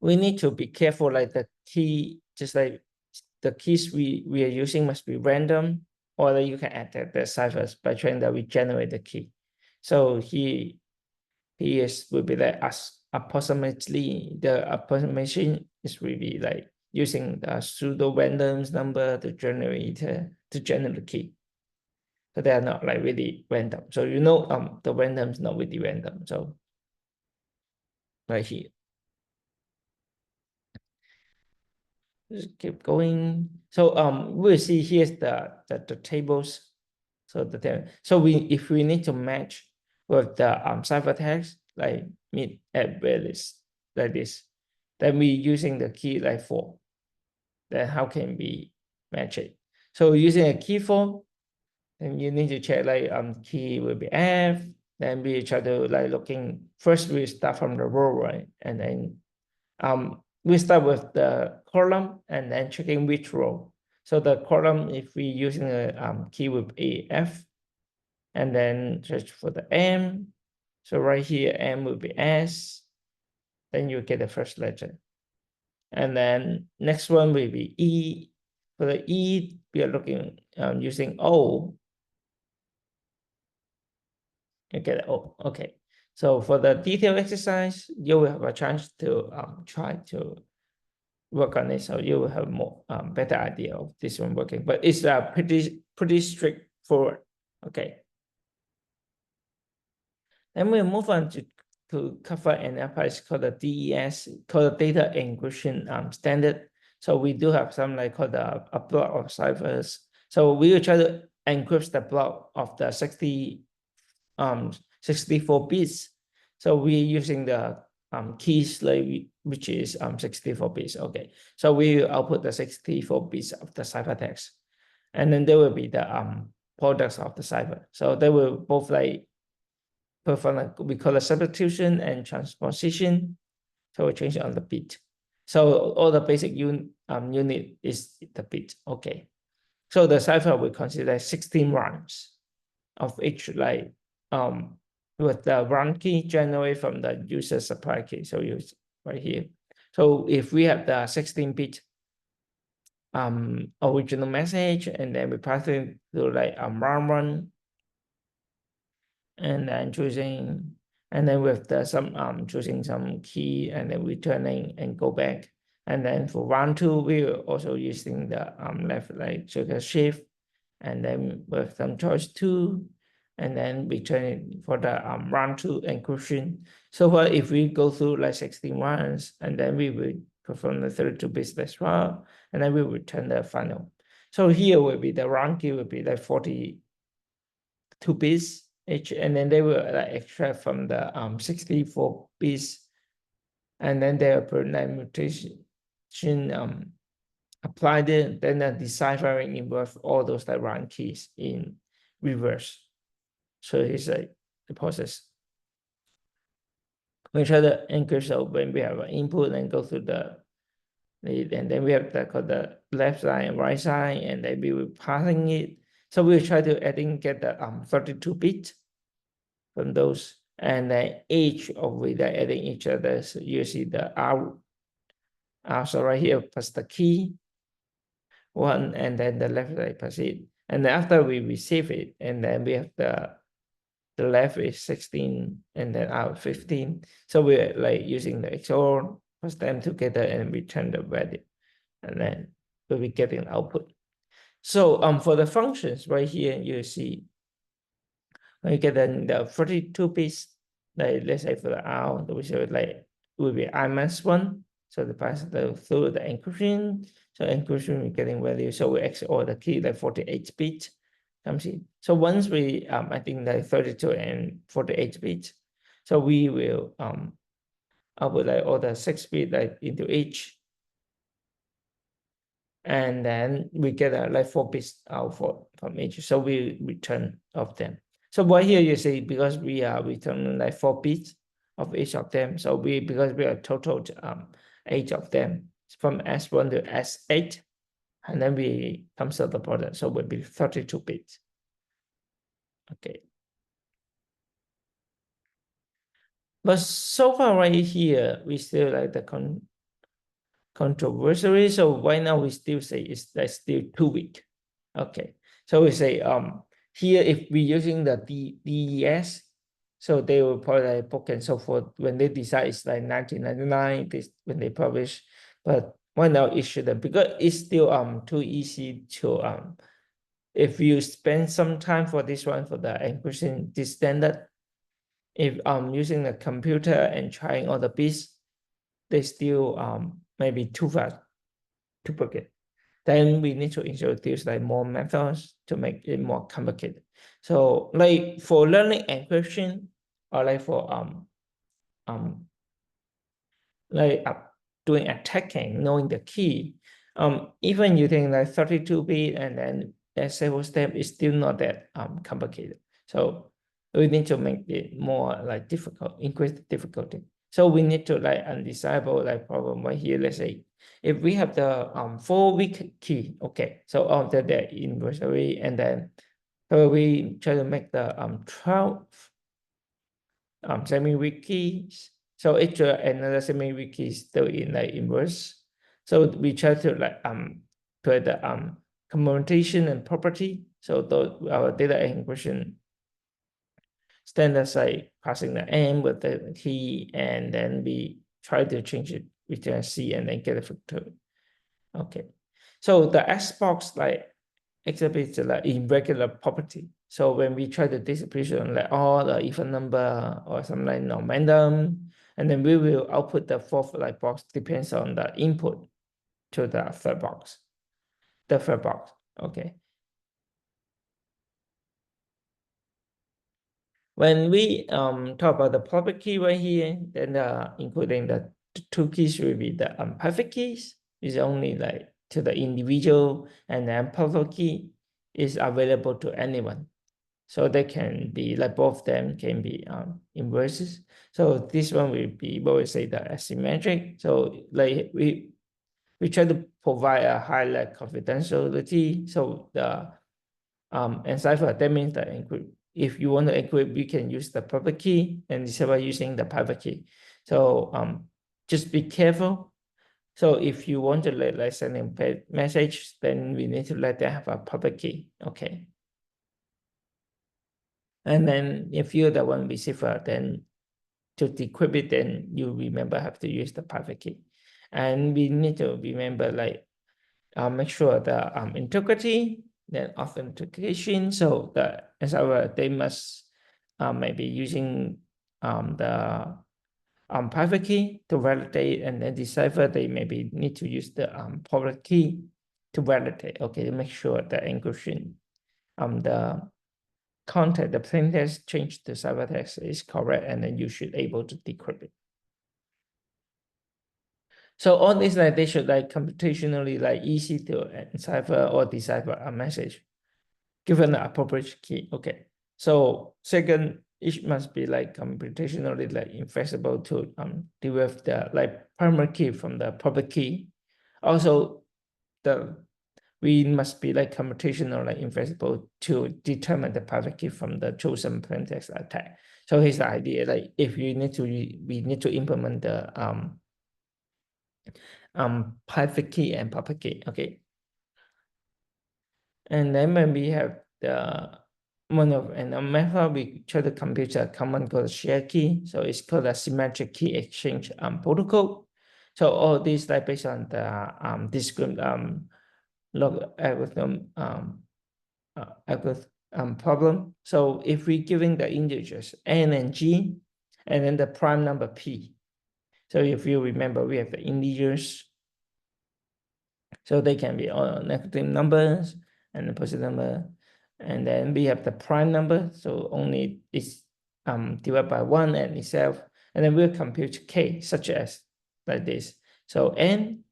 Speaker 1: we need to be careful, like the key, just like the keys we are using must be random, or you can add the ciphers by trying to regenerate the key. So he will be like approximately, the approximation is really like using the pseudo randoms number to generate the key. So they are not like really random. So the random is not really random. So right here. Just keep going. So we'll see here's the tables. So if we need to match with the ciphertext like mid at values like this, then we using the key like 4. Then how can we match it? So using a key 4, then you need to check like key will be F. Then we try to like looking first. We start from the row, right, and then we start with the column and then checking which row. So the column, if we using a key with AF, and then search for the M. So right here, M will be S. Then you get the first letter. And then next one will be E. For the E, we are looking using O. You get O. Okay. So for the detailed exercise, you will have a chance to try to work on it, so you will have more better idea of this one working. But it's pretty straightforward. Okay. Then we'll move on to to cover an enterprise called the DES, called the data encryption standard. So we do have some like called a block of ciphers. So we will try to encrypt the block of the 64 bits. So we're using the keys like which is 64 bits. Okay, so we will output the 64 bits of the ciphertext, and then there will be the products of the cipher. So they will both like perform like we call a substitution and transposition. So we change it on the bit. So all the basic unit is the bit. Okay. So the cipher we consider 16 rounds of each like with the run key generated from the user supply key. So you right here. So if we have the 16-bit original message, and then we pass it to like a run, and then choosing, and then with the some choosing some key, and then returning and go back. And then for round 2, we are also using the left like trigger shift, and then with some choice 2, and then return it for the round 2 encryption. So what if we go through like 16 rounds, and then we will perform the 32 bits as well, and then we return the final. So here will be the round key will be like 42 bits each, and then they will like extract from the 64 bits, and then they will put like mutation applied it, then the deciphering involves all those like round keys in reverse. So it's like the process. We try to encrypt, so when we have an input and go through and then we have the left side and right side, and then we will passing it. So we try to get the 32 bits from those, and then each of we are adding each other. So you see the R. So right here plus the key 1, and then the left side plus it. And then after we receive it, and then we have the left is 16, and then out 15. So we're like using the XOR, plus them together and return the value, and then we'll be getting output. So for the functions right here, you see when you get the 32 bits, like let's say for the R, we should like will be I-1. So the pass through the encryption. So encryption we're getting value. So we XOR the key like 48 bits. So once we I think like 32 and 48 bits, so we will output like all the 6 bits like into each, and then we get like 4 bits out from each. So we return of them. So right here you see, because we are returning like 4 bits of each of them. So because we are totaled 8 of them from S1 to S8, and then we comes out the product. So will be 32 bits. Okay. But so far right here, we still like the controversial. So right now we still say it's like still too weak. Okay. So we say here if we're using the DES, so they will probably like book and so forth. When they decide it's like 1999, when they publish, but right now it shouldn't, because it's still too easy to if you spend some time for this one for the encryption, this standard, if using the computer and trying all the bits, they still maybe too fast to forget. Then we need to introduce like more methods to make it more complicated. So like for learning encryption, or like for like doing attacking, knowing the key, even using like 32-bit and then that several step is still not that complicated. So we need to make it more like difficult, increase the difficulty. So we need to like undesirable like problem right here. Let's say if we have the 4-week key, okay, so after the inventory, and then so we try to make the 12 semi-week keys. So each another semi-week key is still in like inverse. So we try to like put the commutation and property. So our data encryption standards like passing the M with the key, and then we try to change it return C and then get a factor. Okay. So the Xbox like exhibits like irregular property. So when we try to distribution like all the even number or something like random, and then we will output the fourth like box depends on the input to the third box, okay. When we talk about the public key right here, then including the two keys will be the private keys is only like to the individual, and then public key is available to anyone. So they can be like both of them can be inverses. So this one will be what we say the asymmetric. So like we try to provide a high like confidentiality. So the cipher, that means that encrypt. If you want to encrypt, you can use the public key and decipher using the private key. So just be careful. So if you want to like send a message, then we need to let them have a public key. Okay. And then if you're the one receiver, then to decrypt it, then you remember have to use the private key. And we need to remember like make sure the integrity, then authentication. So the as our they must maybe using the private key to validate, and then decipher they maybe need to use the public key to validate. Okay, to make sure the encryption the content, the plain text change to ciphertext is correct, and then you should able to decrypt it. So all these like they should like computationally like easy to encipher or decipher a message given the appropriate key. Okay. So second, it must be like computationally like inflexible to derive the like primary key from the public key. Also, we must be like computationally inflexible to determine the private key from the chosen plaintext attack. So here's the idea: like if you need to, we need to implement the private key and public key. Okay, and then when we have the one of and a method, we try to compute a common called share key. So it's called a symmetric key exchange protocol. So all these like based on the discrete log algorithm problem. So if we giving the integers n and g, and then the prime number p. So if you remember, we have the integers. So they can be all negative numbers and the positive number. And then we have the prime number. So only it's divided by 1 and itself. And then we'll compute k such as like this. So n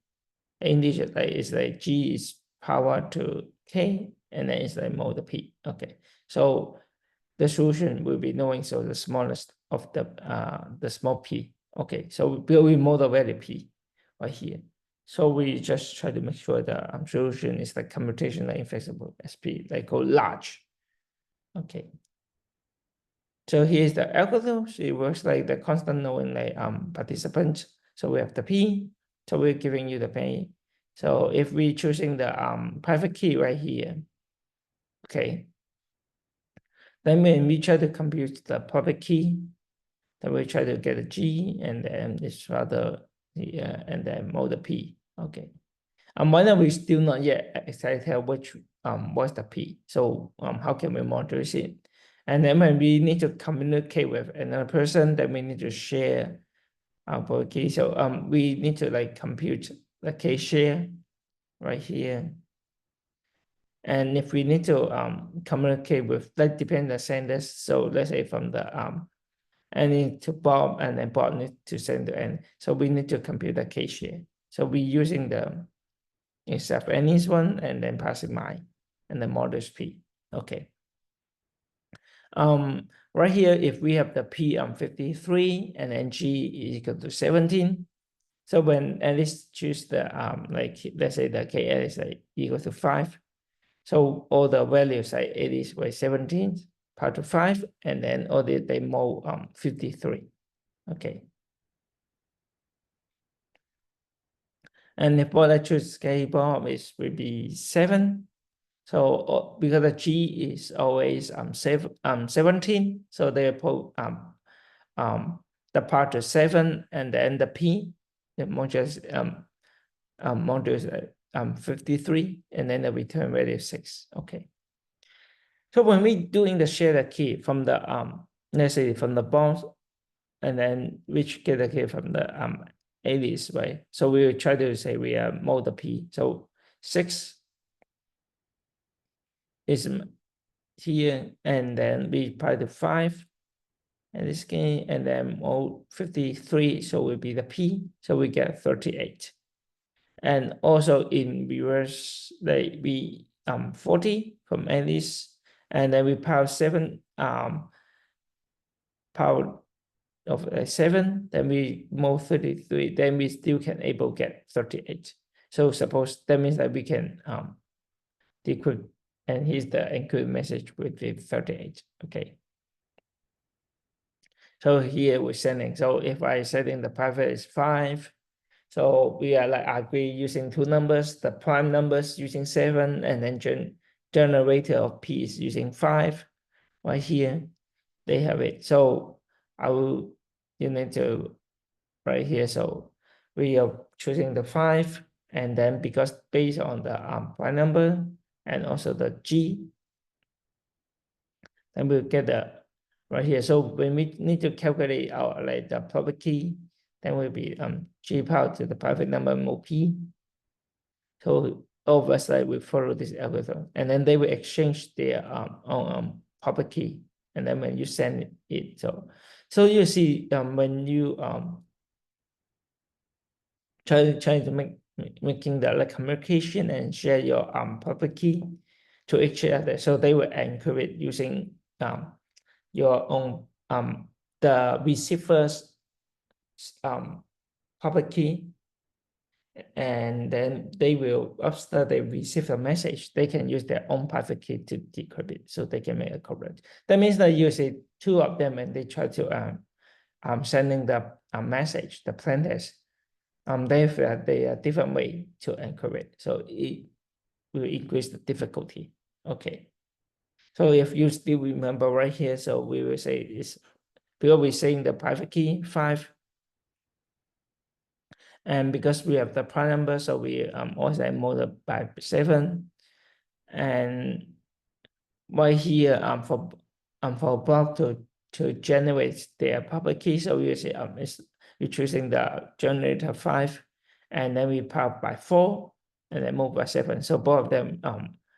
Speaker 1: integer like is like g is power to k, and then it's like mod p. Okay. So the solution will be knowing so the smallest of the small p. Okay. So we model value p right here. So we just try to make sure the solution is like computationally inflexible SP, like go large. Okay. So here's the algorithm. So it works like the constant knowing like participants. So we have the P. So we're giving you the P. So if we choosing the private key right here, okay. Then when we try to compute the public key, then we try to get a G, and then it's rather and then mod P. Okay. Minor we still not yet exactly tell which what's the P. So how can we monitor it? And then when we need to communicate with another person, then we need to share our key. So we need to like compute the key share right here. And if we need to communicate with, that depends on the senders. So let's say from the N to Bob, and then Bob needs to send to N. So we need to compute the key share. So we're using the except N's one, and then passing mine, and then modulus P. Okay. Right here, if we have the P 53 and then G is equal to 17. So when Alice choose the like let's say the KL is like equal to 5. So all the values like it is by 17 power to 5, and then all they mode 53. Okay. And if what I choose K bomb is will be 7. So because the G is always 17, so therefore the part is 7, and then the P, the modulus modulus 53, and then the return value is 6. Okay. So when we doing the share the key from the let's say from the bonds, and then which get the key from the alias, right? So we will try to say we are mode P. So 6 is here, and then we apply the 5 in this case, and then mode 53, so will be the P, so we get 38. And also in reverse, like we 40 from alias, and then we power 7 power of 7, then we mode 33, then we still can able get 38. So suppose that means that we can decrypt, and here's the encrypt message with the 38. Okay. So here we're sending. So if I setting the private is 5, so we are like agree using 2 numbers, the prime numbers using 7, and then generator of P is using 5. Right here, they have it. So you need to right here. So we are choosing the 5, and then because based on the prime number and also the G, then we'll get the right here. So when we need to calculate our like the public key, then will be G power to the private number more P. So all of us like we follow this algorithm, and then they will exchange their public key, and then when you send it, so you see when you try to making the like communication and share your public key to each other, so they will encrypt using your own the receiver's public key, and then they will, after they receive a message, they can use their own private key to decrypt it, so they can make a correct. That means that you see 2 of them, and they try to sending the message, the plain text. They are different way to encrypt, so it will increase the difficulty. Okay. So if you still remember right here, so we will say is because we're saying the private key 5, and because we have the prime number, so we also multiply by 7, and right here for block to generate their public key, so we say we're choosing the generator 5, and then we power by 4, and then multiply by 7. So both of them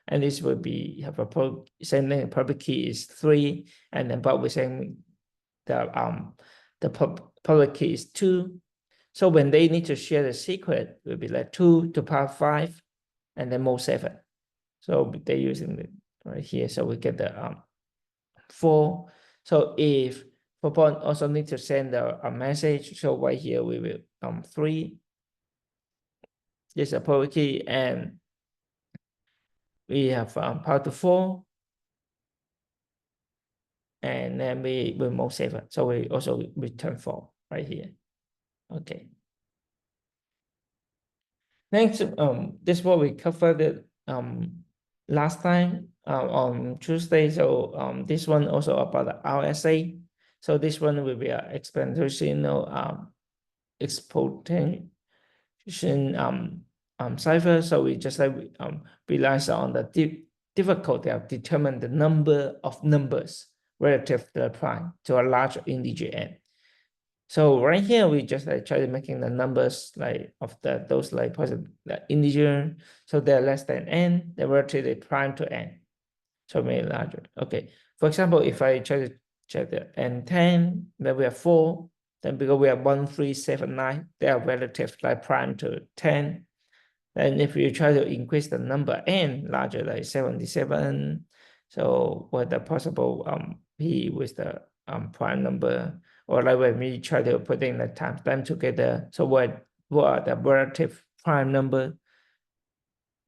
Speaker 1: and this will be have a same thing. The public key is 3, and then but we're saying the public key is 2. So when they need to share the secret, it will be like 2 to power 5, and then more 7. So they're using it right here. So we get the 4. So if Popon also need to send a message, so right here we will 3 is a public key, and we have power to 4, and then we will move 7. So we also return 4 right here. Okay. Next, this is what we covered last time on Tuesday. So this one also about the RSA. So this one will be an exponential exploitation cipher. So we just like relies on the difficulty of determine the number of numbers relative to the prime to a large integer n. So right here, we just like try to making the numbers like of those like positive integer, so they're less than n, they're relatively prime to n, so maybe larger. Okay, for example, if I try to check the n10, then we have 4, then because we have 1, 3, 7, 9, they are relative like prime to 10. And if you try to increase the number n larger, like 77, so what the possible p with the prime number, or like when we try to put in the times them together, so what are the relative prime number,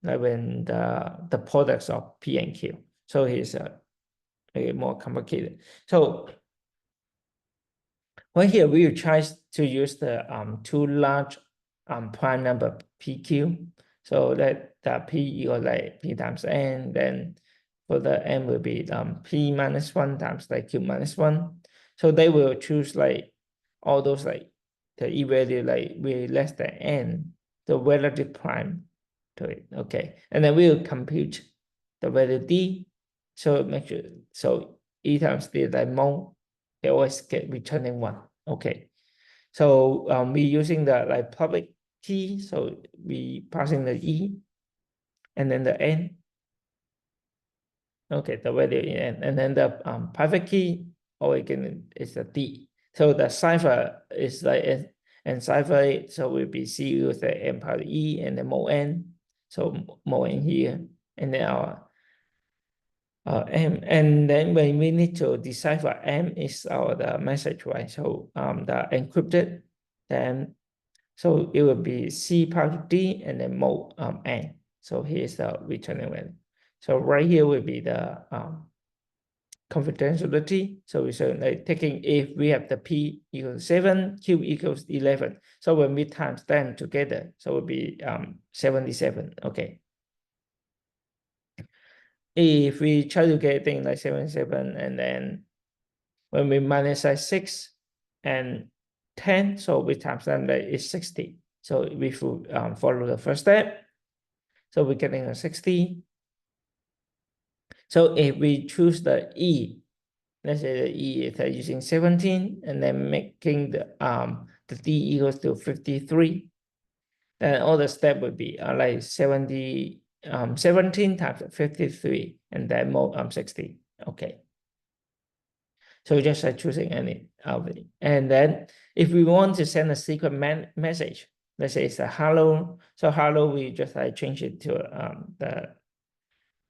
Speaker 1: like when the products of p and q. So it's more complicated. So right here we will try to use the 2 large prime number pq. So that the p equal like p times n, then for the n will be p minus 1 times like q minus 1. So they will choose like all those like the e value like way less than n, the relative prime to it. Okay, and then we'll compute the value d. So make sure, so E times D like mode, they always get returning 1. Okay. So we using the like public key. So we passing the E and then the N. Okay, the value in N. And then the private key, or again, is the D. So the cipher is like N, and cipher, so will be C with the M power E and the mode N. So mode N here. And then our M, and then when we need to decipher M is our the message, right? So the encrypted, then so it will be C power to D and then mode N. So here's the returning value. So right here will be the confidentiality. So we say like taking if we have the P equals 7, Q equals 11. So when we times them together, so it will be 77. Okay. If we try to get things like 77 and then when we minus 6 and 10, so we times them like it's 60. So we follow the first step. So we're getting a 60. So if we choose the E, let's say the E is using 17 and then making the D equals to 53, then all the step would be like 17 times 53 and then more 60. Okay. So just choosing any of it. And then if we want to send a secret message, let's say it's a hello. So hello, we just change it to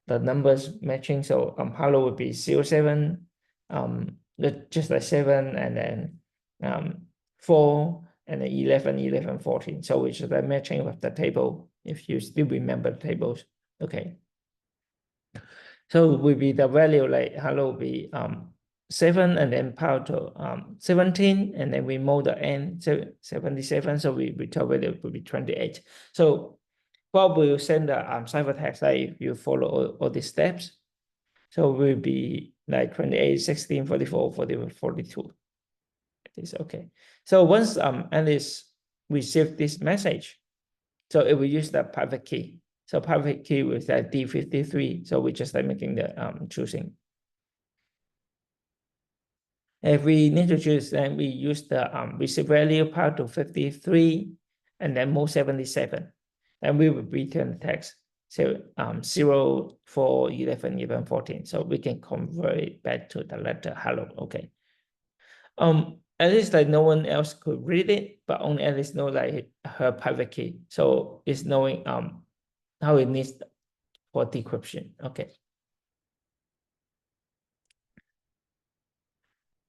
Speaker 1: the numbers matching. So hello would be 07, just like 7, and then 4, and then 11, 11, 14. So which is the matching with the table, if you still remember the tables. Okay. So will be the value like hello will be 7 and then power to 17, and then we mode the N 77. So we return value will be 28. So Bob will send the ciphertext like if you follow all these steps. So will be like 28, 16, 44, 41, 42. It is okay. So once Alice received this message, so it will use the private key. So private key with that D53. So we just like making the choosing. If we need to choose, then we use the receive value power to 53 and then mode 77. And we will return the text. So 0, 4, 11, 11, 14. So we can convert it back to the letter hello. Okay. At least like no one else could read it, but only Alice know like her private key. So it's knowing how it needs for decryption. Okay.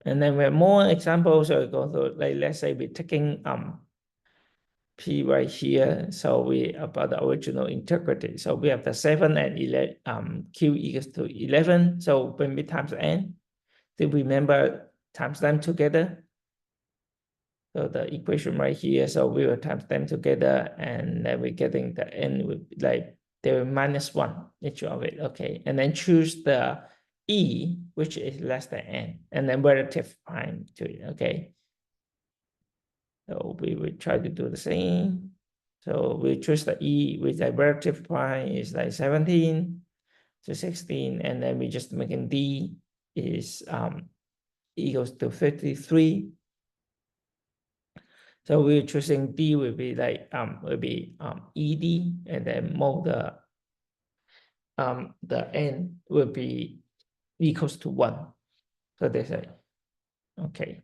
Speaker 1: And then we have more examples. So go through, like let's say we're taking P right here. So we about the original integrity. So we have the 7 and 11 Q equals to 11. So when we times N, do we remember times them together? So the equation right here. So we will times them together, and then we're getting the N with like they're -1 each of it. Okay, and then choose the E, which is less than N, and then relative prime to it. Okay. So we will try to do the same. So we choose the E with the relative prime is like 17 to 16, and then we just making D is equals to 53. So we're choosing D will be like ED, and then mode the N will be equals to 1. So they say, okay.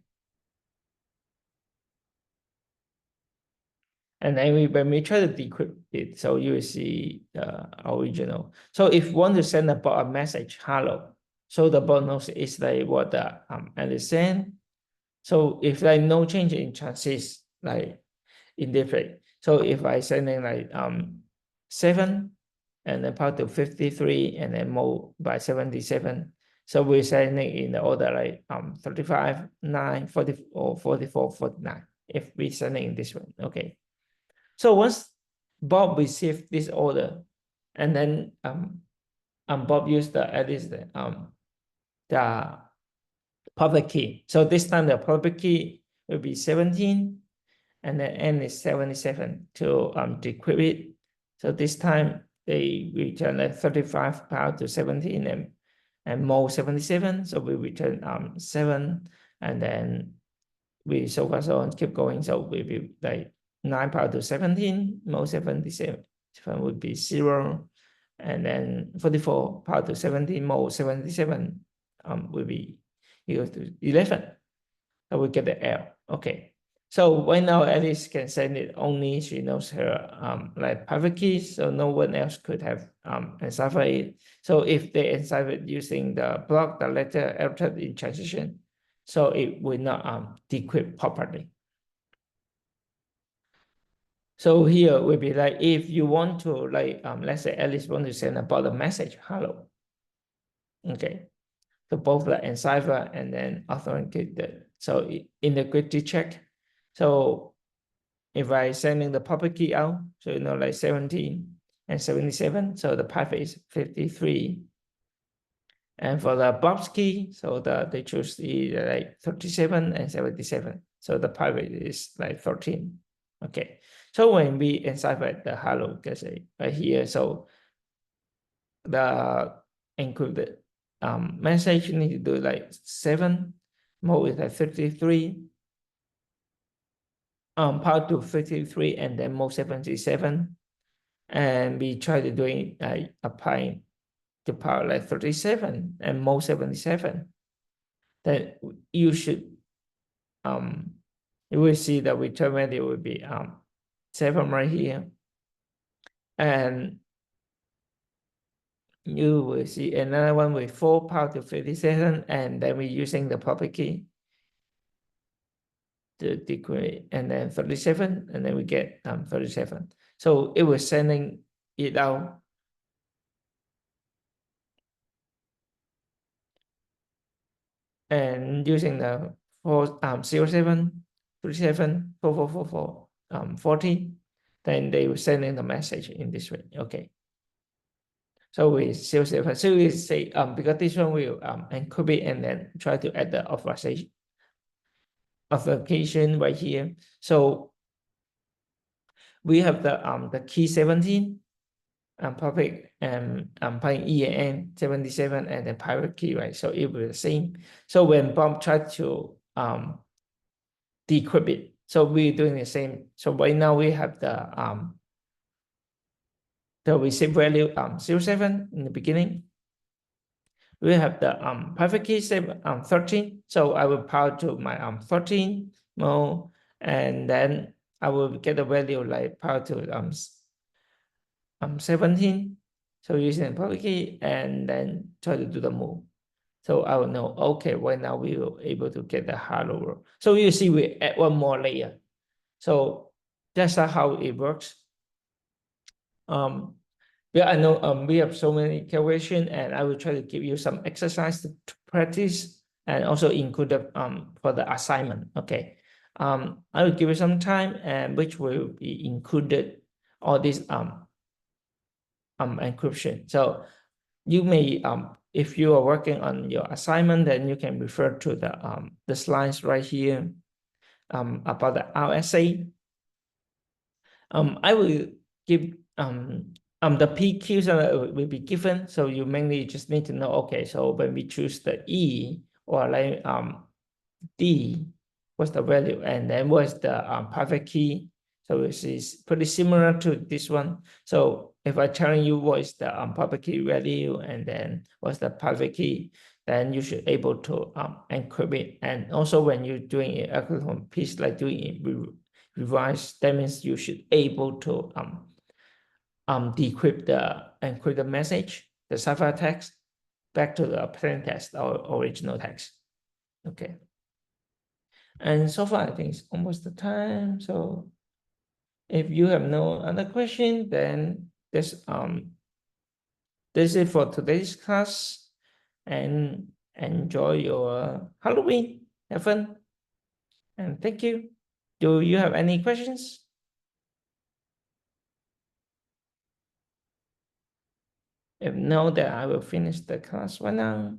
Speaker 1: And then when we try to decrypt it, so you will see the original. So if you want to send a message, hello, so the bot knows it's like what the understand. So if like no change in chances, like indifferent. So if I send in like 7 and then power to 53 and then mode by 77. So we're sending in the order like 35, 9, 40, or 44, 49. If we sending in this one, okay. So once Bob received this order, and then Bob used the at least the public key. So this time the public key will be 17, and then N is 77 to decrypt it. So this time they return a 35 power to 17, and and mode 77. So we return 7, and then we so far so on keep going. So we be like 9 power to 17, mode 77 would be 0, and then 44 power to 17, mode 77 will be equal to 11. So we get the L. Okay. So right now Alice can send it only she knows her like private key, so no one else could have enciphered it. So if they encipher it using the block, the letter altered in transition, so it will not decrypt properly. So here will be like if you want to like let's say Alice want to send about the message hello. Okay. So both the encipher and then authenticated. So integrity check. So if I sending the public key out, so you know like 17 and 77, so the private is 53. And for the box key, so they choose the like 37 and 77. So the private is like 13. Okay. So when we encipher the hello, let's say right here, so the encrypted message you need to do like 7, mode is like 53, power to 53, and then mode 77. And we try to do it applying the power like 37 and mode 77. Then you should you will see the return value will be 7 right here. And you will see another one with 4 power to 57, and then we're using the public key to decree, and then 37, and then we get 37. So it was sending it out. And using the 07, 37, 4444, 40, then they will send in the message in this way. Okay. So we 07. So we say because this one will encrypt it and then try to add the authentication right here. So we have the key 17 public playing EAN 77 and the private key, right? So it will be the same. So when Bob tried to decrypt it, so we're doing the same. So right now we have the receive value 07 in the beginning. We have the private key 13. So I will power to my 13 mode, and then I will get the value like power to 17. So using the public key and then try to do the move. So I will know, okay, right now we will able to get the hello world. So you see we add one more layer. So that's how it works. Yeah, I know we have so many calculation, and I will try to give you some exercise to practice and also include the, for the assignment. Okay. I will give you some time and which will be included all this encryption. So you may if you are working on your assignment, then you can refer to the slides right here about the RSA. I will give the PQs will be given, so you mainly just need to know, okay, so when we choose the E or like D, what's the value, and then what's the private key. So this is pretty similar to this one. So if I'm telling you what is the private key value and then what's the private key, then you should able to encrypt it. And also when you're doing an algorithm piece like doing it revise, that means you should able to decrypt the encrypt the message, the ciphertext, back to the plain text or original text. Okay. And so far, I think it's almost the time. So if you have no other question, then this is it for today's class. And enjoy your Halloween. Have fun. And thank you. Do you have any questions? If no, then I will finish the class right now.